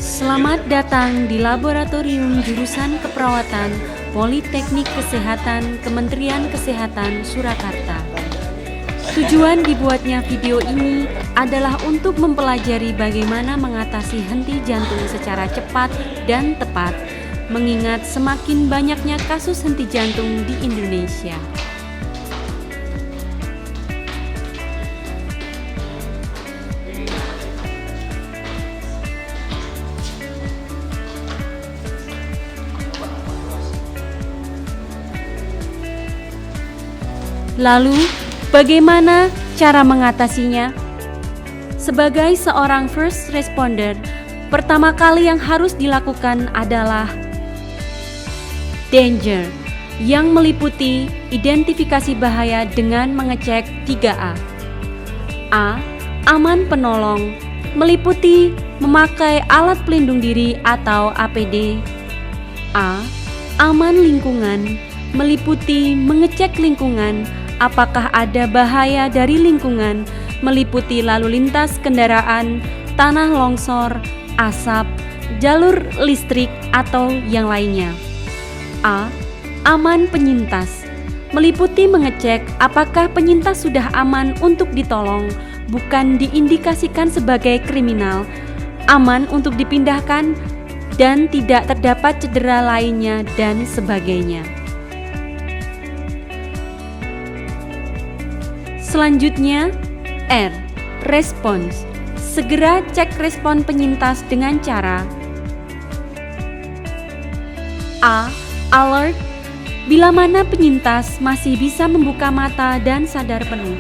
Selamat datang di Laboratorium Jurusan Keperawatan Politeknik Kesehatan Kementerian Kesehatan Surakarta. Tujuan dibuatnya video ini adalah untuk mempelajari bagaimana mengatasi henti jantung secara cepat dan tepat, mengingat semakin banyaknya kasus henti jantung di Indonesia. Lalu, bagaimana cara mengatasinya? Sebagai seorang first responder, pertama kali yang harus dilakukan adalah danger, yang meliputi identifikasi bahaya dengan mengecek 3A. A. Aman penolong, meliputi memakai alat pelindung diri atau APD. A. Aman lingkungan, meliputi mengecek lingkungan, apakah ada bahaya dari lingkungan, meliputi lalu lintas kendaraan, tanah longsor, asap, jalur listrik, atau yang lainnya. A. Aman penyintas, meliputi mengecek apakah penyintas sudah aman untuk ditolong, bukan diindikasikan sebagai kriminal, aman untuk dipindahkan, dan tidak terdapat cedera lainnya, dan sebagainya. Selanjutnya, R. Respons. Segera cek respon penyintas dengan cara A. Alert. Bila mana penyintas masih bisa membuka mata dan sadar penuh.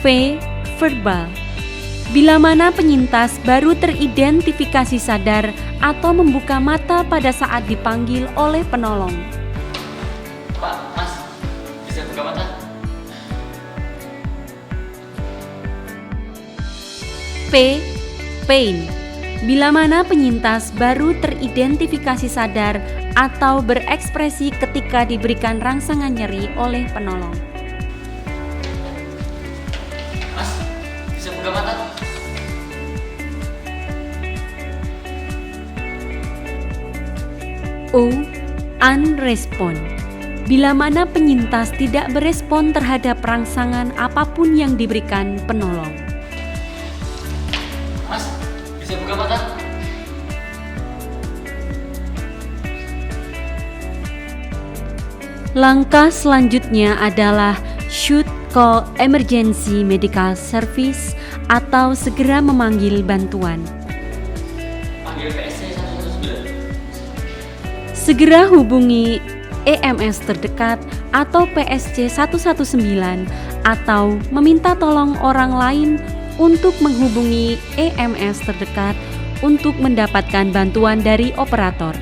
V. Verbal. Bila mana penyintas baru teridentifikasi sadar atau membuka mata pada saat dipanggil oleh penolong. Pak, Mas, bisa buka mata? P. Pain. Bila mana penyintas baru teridentifikasi sadar atau berekspresi ketika diberikan rangsangan nyeri oleh penolong. Mas, bisa buka mata? O. Unrespon. Bila mana penyintas tidak berespon terhadap rangsangan apapun yang diberikan penolong. Mas, bisa buka mata? Langkah selanjutnya adalah should call emergency medical service atau segera memanggil bantuan. Panggil PSC 119. Segera hubungi EMS terdekat atau PSC 119 atau meminta tolong orang lain untuk menghubungi EMS terdekat untuk mendapatkan bantuan dari operator.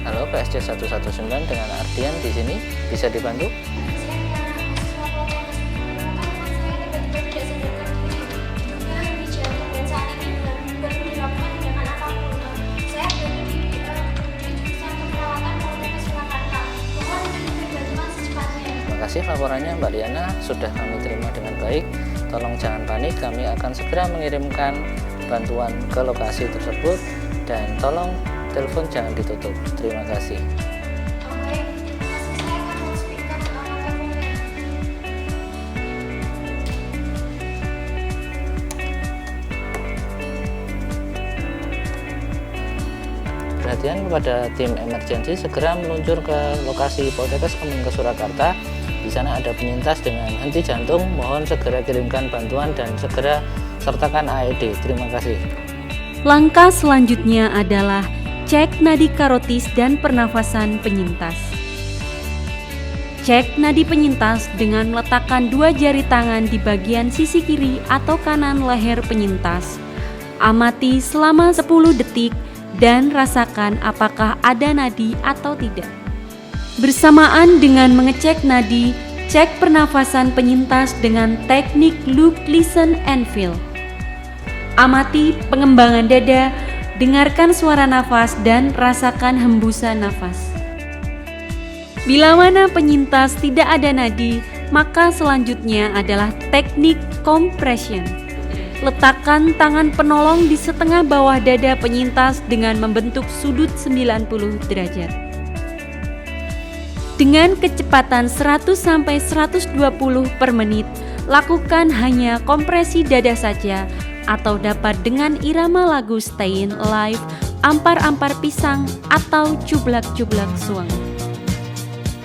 Halo PSC 119 dengan Ardian di sini, bisa dibantu? Terima kasih laporannya Mbak Diana, sudah kami terima dengan baik. Tolong jangan panik, kami akan segera mengirimkan bantuan ke lokasi tersebut dan tolong telepon jangan ditutup. Terima kasih. Perhatian kepada tim emergensi, segera meluncur ke lokasi Poltekkes Kemenkes Surakarta. Di sana ada penyintas dengan henti jantung, mohon segera kirimkan bantuan dan segera sertakan AED. Terima kasih. Langkah selanjutnya adalah cek nadi karotis dan pernafasan penyintas. Cek nadi penyintas dengan meletakkan 2 jari tangan di bagian sisi kiri atau kanan leher penyintas. Amati selama 10 detik dan rasakan apakah ada nadi atau tidak. Bersamaan dengan mengecek nadi, cek pernafasan penyintas dengan teknik look, listen, and feel. Amati pengembangan dada, dengarkan suara nafas dan rasakan hembusan nafas. Bila mana penyintas tidak ada nadi, maka selanjutnya adalah teknik compression. Letakkan tangan penolong di setengah bawah dada penyintas dengan membentuk sudut 90 derajat. Dengan kecepatan 100-120 per menit, lakukan hanya kompresi dada saja atau dapat dengan irama lagu Stayin' Alive, ampar-ampar pisang, atau cublak-cublak suang.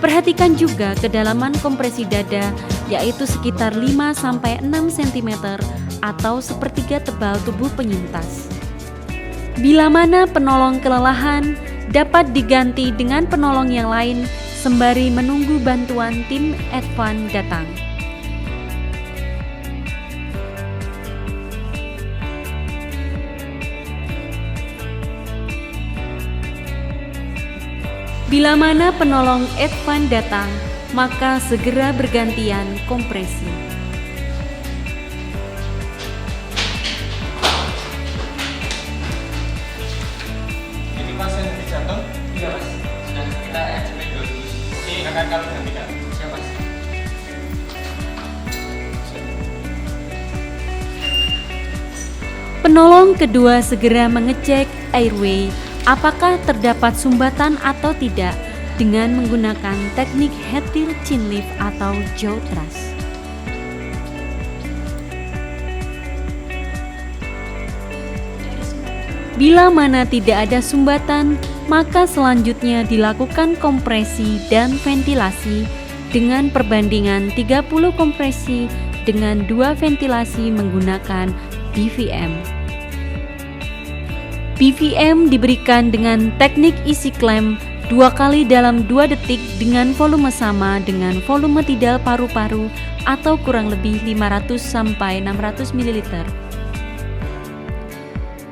Perhatikan juga kedalaman kompresi dada, yaitu sekitar 5-6 cm atau sepertiga tebal tubuh penyintas. Bila mana penolong kelelahan, dapat diganti dengan penolong yang lain sembari menunggu bantuan tim Advan datang. Bila mana penolong Advan datang, maka segera bergantian kompresi. Ini pasien di jantung? Iya mas, sudah kita RCP dulu. Ini akan kalau gantikan. Siap mas. Penolong kedua segera mengecek airway, apakah terdapat sumbatan atau tidak dengan menggunakan teknik head tilt chin lift atau jaw thrust. Bila mana tidak ada sumbatan, maka selanjutnya dilakukan kompresi dan ventilasi dengan perbandingan 30 kompresi dengan 2 ventilasi menggunakan BVM. BVM diberikan dengan teknik isi klem 2 kali dalam 2 detik dengan volume sama dengan volume tidal paru-paru atau kurang lebih 500-600 ml.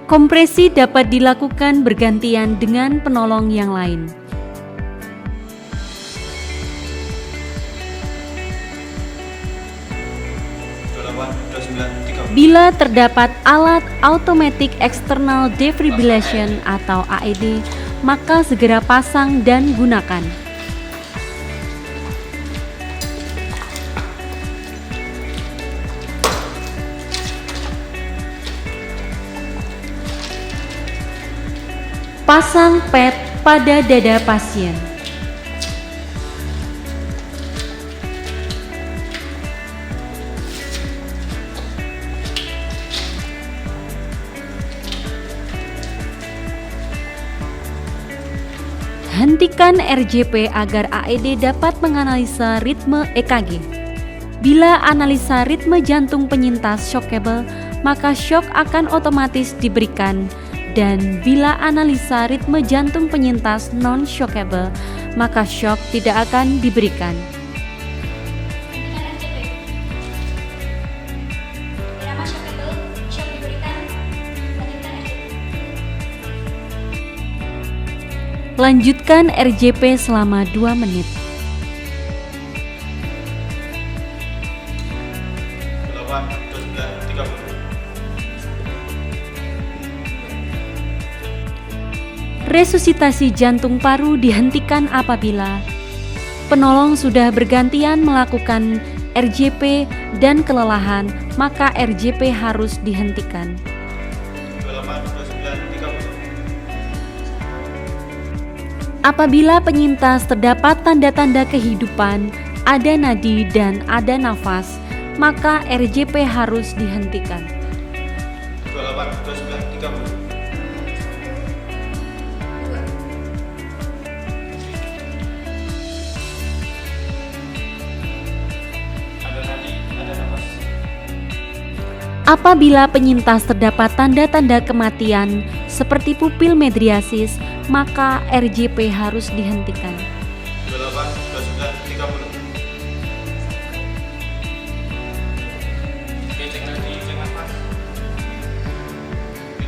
Kompresi dapat dilakukan bergantian dengan penolong yang lain. Bila terdapat alat automatic external defibrillation atau AED, maka segera pasang dan gunakan. Pasang pad pada dada pasien. Hentikan RJP agar AED dapat menganalisa ritme EKG. Bila analisa ritme jantung penyintas shockable, maka shock akan otomatis diberikan. Dan bila analisa ritme jantung penyintas non-shockable, maka shock tidak akan diberikan. Lanjutkan RJP selama 2 menit. Resusitasi jantung paru dihentikan apabila penolong sudah bergantian melakukan RJP dan kelelahan, maka RJP harus dihentikan. Apabila penyintas terdapat tanda-tanda kehidupan, ada nadi dan ada nafas, maka RJP harus dihentikan. 28, 29, 30. Apabila penyintas terdapat tanda-tanda kematian seperti pupil medriasis, maka RJP harus dihentikan. 28, 29, 30.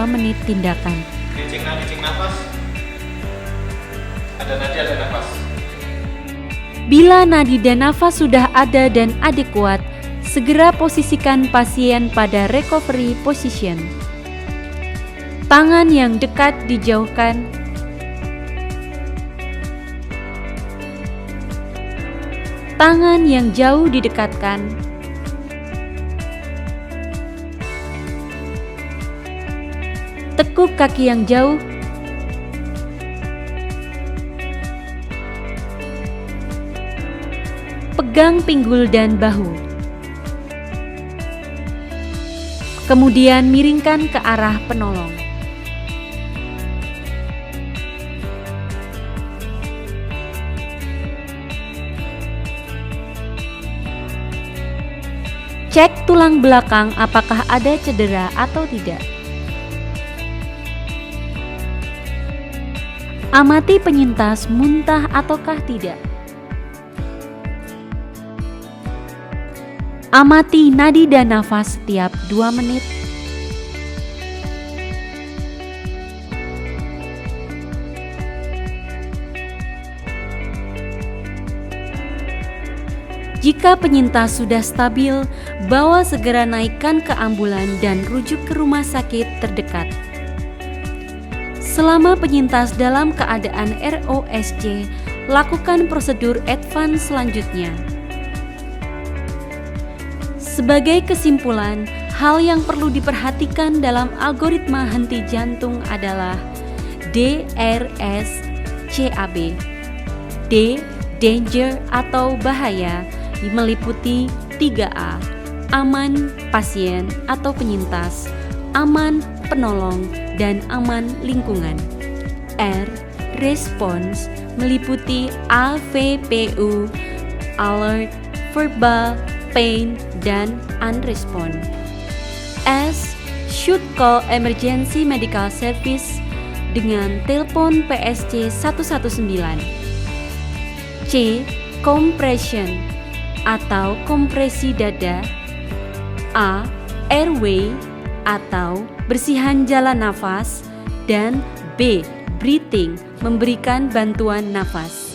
2 menit tindakan. Dicing nafas. Ada nadi, ada nafas. Bila nadi dan nafas sudah ada dan adekuat, segera posisikan pasien pada recovery position. Tangan yang dekat dijauhkan. Tangan yang jauh didekatkan. Tekuk kaki yang jauh. Pegang pinggul dan bahu. Kemudian miringkan ke arah penolong. Cek tulang belakang apakah ada cedera atau tidak. Amati penyintas muntah ataukah tidak. Amati nadi dan nafas setiap 2 menit. Jika penyintas sudah stabil, bawa segera naikkan ke ambulan dan rujuk ke rumah sakit terdekat. Selama penyintas dalam keadaan ROSC, lakukan prosedur advance selanjutnya. Sebagai kesimpulan, hal yang perlu diperhatikan dalam algoritma henti jantung adalah DRS-CAB. D. Danger atau bahaya meliputi 3A, aman pasien atau penyintas, aman penolong, dan aman lingkungan. R. Response meliputi AVPU, alert, verbal, pain, dan unrespond. S. Should call emergency medical service dengan telepon PSC 119. C. Compression atau kompresi dada. A. Airway atau bersihan jalan nafas. Dan B. Breathing, memberikan bantuan nafas.